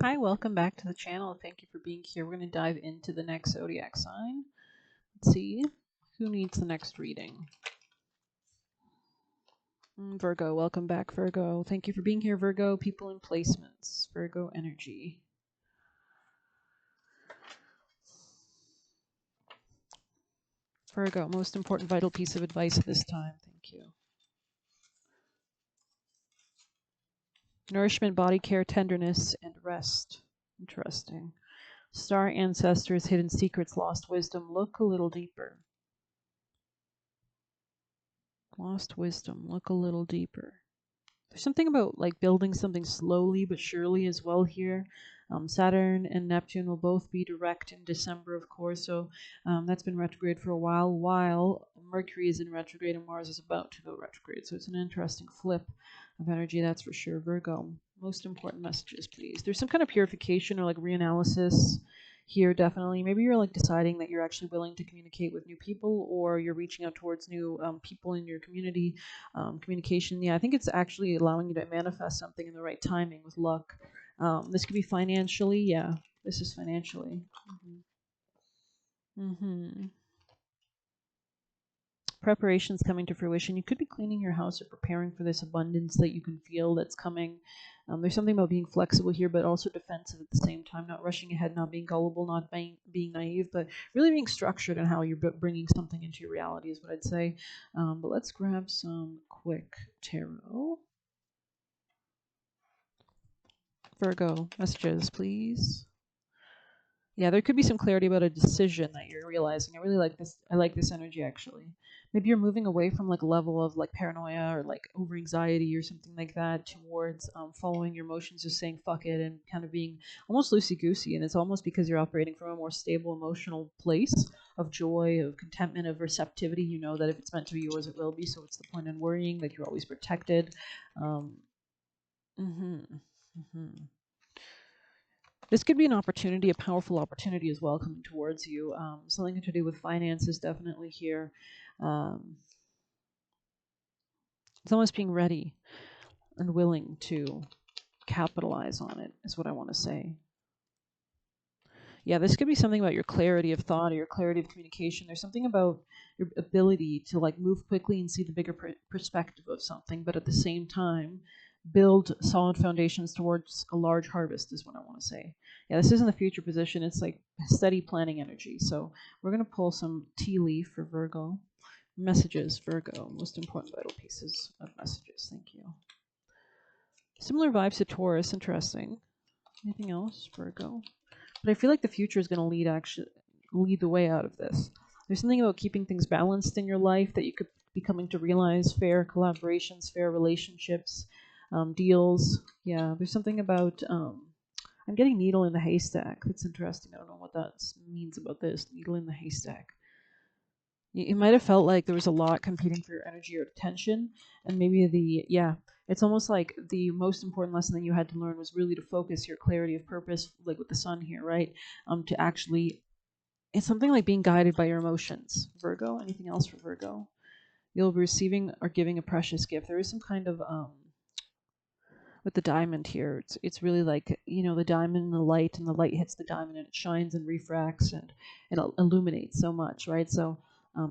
Hi, welcome back to the channel. Thank you for being here. We're going to dive into the next zodiac sign. Let's see who needs the next reading. Virgo, welcome back, Virgo. Thank you for being here, Virgo. People and placements, Virgo energy. Virgo, most important vital piece of advice at this time. Thank you. Nourishment, body care, tenderness, and rest. Interesting. Star ancestors, hidden secrets, lost wisdom. Look a little deeper. Lost wisdom. Look a little deeper. There's something about like building something slowly but surely as well here. Saturn and Neptune will both be direct in December, of course, so that's been retrograde for a while Mercury is in retrograde and Mars is about to go retrograde. So it's an interesting flip of energy, that's for sure. Virgo, most important messages, please. There's some kind of purification or like reanalysis here, definitely. Maybe you're like deciding that you're actually willing to communicate with new people, or you're reaching out towards new people in your community. Communication, yeah, I think it's actually allowing you to manifest something in the right timing with luck. This could be financially, yeah, this is financially. Preparations coming to fruition. You could be cleaning your house or preparing for this abundance that you can feel that's coming. There's something about being flexible here, but also defensive at the same time, not rushing ahead, not being gullible, not being naive, but really being structured in how you're bringing something into your reality is what I'd say. But let's grab some quick tarot. Virgo, messages, please. Yeah, there could be some clarity about a decision that you're realizing. I really like this. I like this energy, actually. Maybe you're moving away from like a level of like paranoia or like over anxiety or something like that towards following your emotions, just saying fuck it and kind of being almost loosey goosey. And it's almost because you're operating from a more stable emotional place of joy, of contentment, of receptivity. You know that if it's meant to be yours, it will be. So it's the point in worrying that you're always protected. Um, mm-hmm, mm-hmm. This could be an opportunity, a powerful opportunity as well coming towards you. Something to do with finances, definitely here. It's almost being ready and willing to capitalize on it, is what I want to say. Yeah, this could be something about your clarity of thought or your clarity of communication. There's something about your ability to like move quickly and see the bigger perspective of something, but at the same time, build solid foundations towards a large harvest is what I want to say. Yeah, this isn't the future position. It's like steady planning energy. So we're going to pull some tea leaf for Virgo. Messages, Virgo. Most important vital pieces of messages. Thank you. Similar vibes to Taurus. Interesting. Anything else, Virgo? But I feel like the future is going to lead the way out of this. There's something about keeping things balanced in your life that you could be coming to realize. Fair collaborations, fair relationships, deals. Yeah, there's something about I'm getting needle in the haystack. That's interesting. I don't know what that means about this. Needle in the haystack. You might have felt like there was a lot competing for your energy or attention, and maybe it's almost like the most important lesson that you had to learn was really to focus your clarity of purpose, like with the sun here, right? To actually, it's something like being guided by your emotions. Virgo, anything else for Virgo? You'll be receiving or giving a precious gift. There is some kind of with the diamond here, it's really like, you know, the diamond and the light hits the diamond and it shines and refracts and it illuminates so much, right? So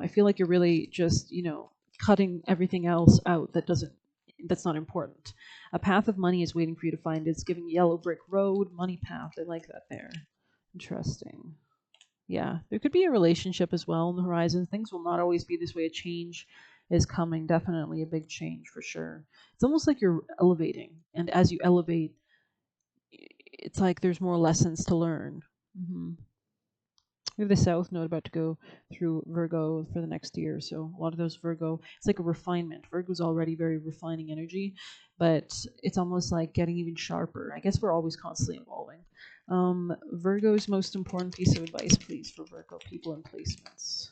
I feel like you're really just, you know, cutting everything else out that's not important. A path of money is waiting for you to find. It's giving yellow brick road, money path. I like that there. Interesting. Yeah, there could be a relationship as well on the horizon. Things will not always be this way. A change is coming, definitely a big change for sure. It's almost like you're elevating, and as you elevate, it's like there's more lessons to learn. We have the South Node about to go through Virgo for the next year, so a lot of those Virgo, it's like a refinement. Virgo's already very refining energy, but it's almost like getting even sharper. I guess we're always constantly evolving. Virgo's most important piece of advice, please, for Virgo people and placements.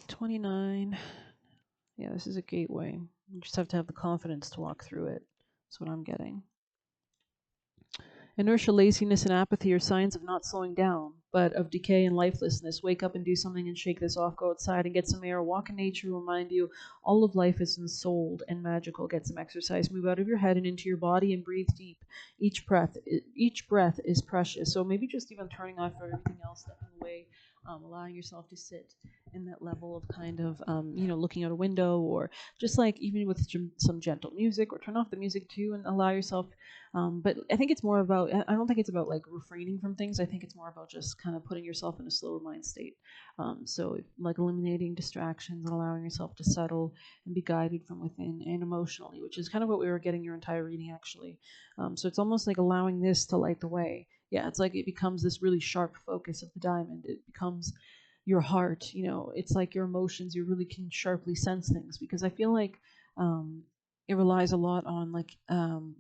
29. Yeah, this is a gateway. You just have to have the confidence to walk through it. That's what I'm getting. Inertia, laziness, and apathy are signs of not slowing down, but of decay and lifelessness. Wake up and do something and shake this off. Go outside and get some air. Walk in nature. Remind you all of life is ensouled and magical. Get some exercise. Move out of your head and into your body and breathe deep. Each breath is precious. So maybe just even turning off everything else, stepping away, allowing yourself to sit in that level of kind of, looking out a window, or just like even with some gentle music, or turn off the music too and allow yourself. But I think it's more about, I don't think it's about like refraining from things. I think it's more about just kind of putting yourself in a slower mind state. So like eliminating distractions and allowing yourself to settle and be guided from within and emotionally, which is kind of what we were getting your entire reading actually. So it's almost like allowing this to light the way. Yeah, it's like it becomes this really sharp focus of the diamond. It becomes your heart, it's like your emotions. You really can sharply sense things, because I feel like it relies a lot on like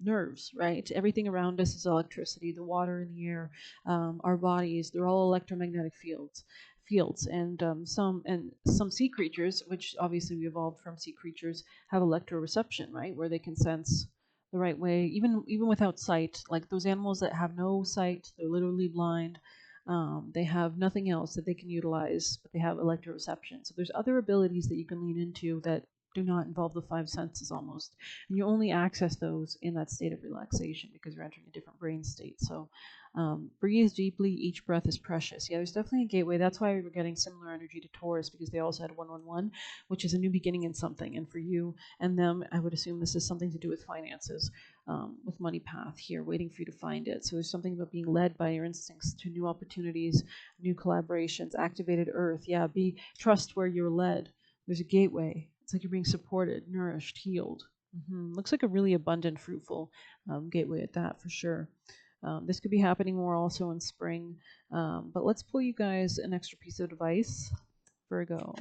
nerves, right? Everything around us is electricity. The water in the air, our bodies, they're all electromagnetic fields, and some sea creatures, which obviously we evolved from sea creatures, have electroreception, right, where they can sense the right way, even without sight. Like those animals that have no sight, they're literally blind. They have nothing else that they can utilize, but they have electroreception. So there's other abilities that you can lean into that do not involve the five senses almost. And you only access those in that state of relaxation, because you're entering a different brain state. So breathe deeply. Each breath is precious. Yeah, there's definitely a gateway. That's why we're getting similar energy to Taurus, because they also had 111, which is a new beginning in something. And for you and them, I would assume this is something to do with finances, with money path here, waiting for you to find it. So there's something about being led by your instincts to new opportunities, new collaborations, activated earth. Yeah, trust where you're led. There's a gateway. It's like you're being supported, nourished, healed. Looks like a really abundant, fruitful gateway at that, for sure. This could be happening more also in spring. But let's pull you guys an extra piece of advice. Virgo.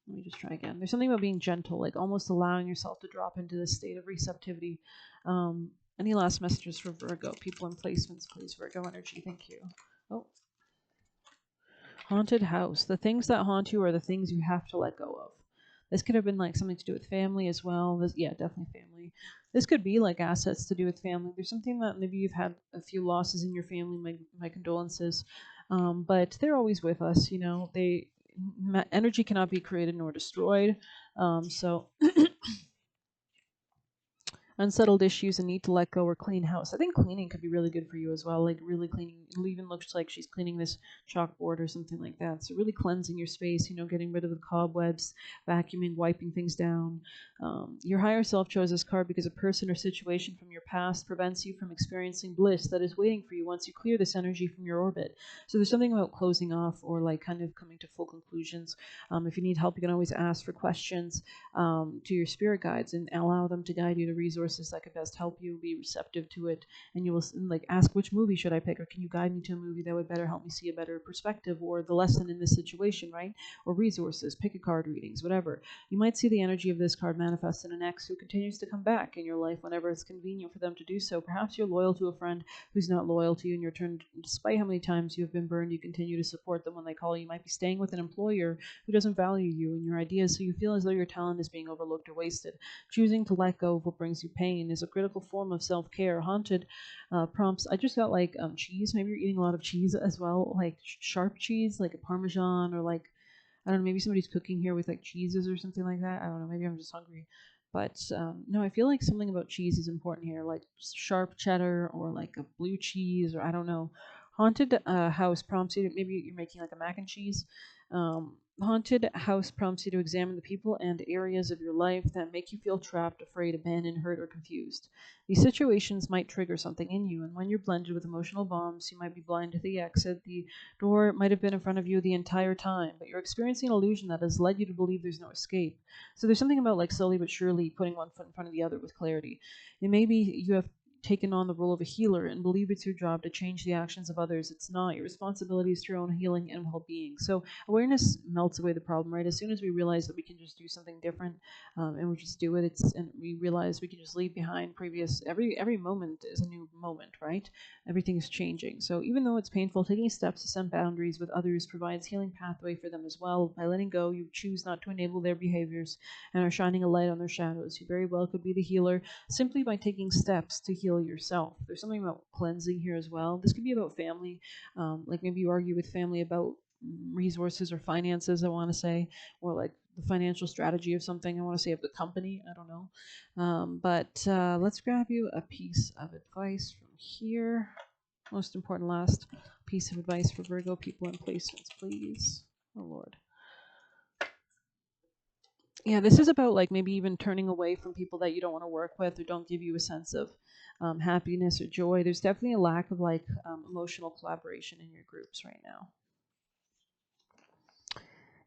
Let me just try again. There's something about being gentle, like almost allowing yourself to drop into this state of receptivity. Any last messages for Virgo? People in placements, please. Virgo energy. Thank you. Oh. Haunted house. The things that haunt you are the things you have to let go of. This could have been like something to do with family as well. Yeah, definitely family. This could be like assets to do with family. There's something that maybe you've had a few losses in your family. My condolences. But they're always with us. Energy cannot be created nor destroyed. So unsettled issues and need to let go or clean house. I think cleaning could be really good for you as well, like really cleaning. It even looks like she's cleaning this chalkboard or something like that. So really cleansing your space, getting rid of the cobwebs, vacuuming, wiping things down. Your higher self chose this card because a person or situation from your past prevents you from experiencing bliss that is waiting for you once you clear this energy from your orbit. So there's something about closing off, or like kind of coming to full conclusions. If you need help, you can always ask for questions to your spirit guides and allow them to guide you to resources that could best help you. Be receptive to it, and you will like ask, which movie should I pick, or can you guide me to a movie that would better help me see a better perspective or the lesson in this situation, right? Or resources, pick a card, readings, whatever. You might see the energy of this card manifest in an ex who continues to come back in your life whenever it's convenient for them to do so. Perhaps you're loyal to a friend who's not loyal to you in your turn. Despite how many times you have been burned, you continue to support them when they call. You might be staying with an employer who doesn't value you and your ideas, so you feel as though your talent is being overlooked or wasted. Choosing to let go of what brings you pain is a critical form of self-care. Haunted prompts. I just got like cheese. Maybe you're eating a lot of cheese as well, like sharp cheese, like a Parmesan, or like, I don't know, maybe somebody's cooking here with like cheeses or something like that. I don't know. Maybe I'm just hungry. But no, I feel like something about cheese is important here, like sharp cheddar or like a blue cheese, or I don't know. Haunted house prompts you to, maybe you're making like a mac and cheese. Haunted house prompts you to examine the people and areas of your life that make you feel trapped, afraid, abandoned, hurt, or confused. These situations might trigger something in you, and when you're blended with emotional bombs, you might be blind to the exit. The door might have been in front of you the entire time, but you're experiencing an illusion that has led you to believe there's no escape. So there's something about like slowly but surely putting one foot in front of the other with clarity. It may be you have taken on the role of a healer and believe it's your job to change the actions of others. It's not. Your responsibility is to your own healing and well-being. So awareness melts away the problem, right? As soon as we realize that we can just do something different, and we just do it, and we realize we can just leave behind previous. Every moment is a new moment, right? Everything is changing. So even though it's painful, taking steps to set boundaries with others provides healing pathway for them as well. By letting go, you choose not to enable their behaviors and are shining a light on their shadows. You very well could be the healer simply by taking steps to heal yourself. There's something about cleansing here as well. This could be about family. Like maybe you argue with family about resources or finances, I want to say, or like the financial strategy of something, I want to say, of the company. I don't know. But let's grab you a piece of advice from here. Most important last piece of advice for Virgo people and placements, please. Oh, Lord. Yeah, this is about like maybe even turning away from people that you don't want to work with or don't give you a sense of happiness or joy. There's definitely a lack of like emotional collaboration in your groups right now.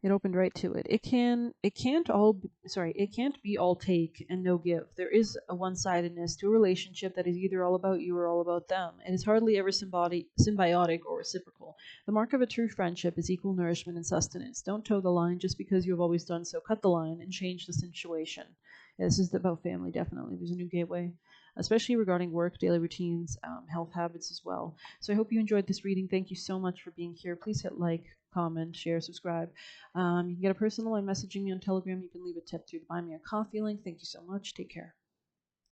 It opened right to it. It can't be all take and no give. There is a one-sidedness to a relationship that is either all about you or all about them. It is hardly ever symbiotic or reciprocal. The mark of a true friendship is equal nourishment and sustenance. Don't toe the line just because you have always done so. Cut the line and change the situation. Yeah, this is about family, definitely. There's a new gateway, especially regarding work, daily routines, health habits as well. So I hope you enjoyed this reading. Thank you so much for being here. Please hit like, comment, share, subscribe. You can get a personal line messaging me on Telegram. You can leave a tip through the Buy Me a Coffee link. Thank you so much. Take care.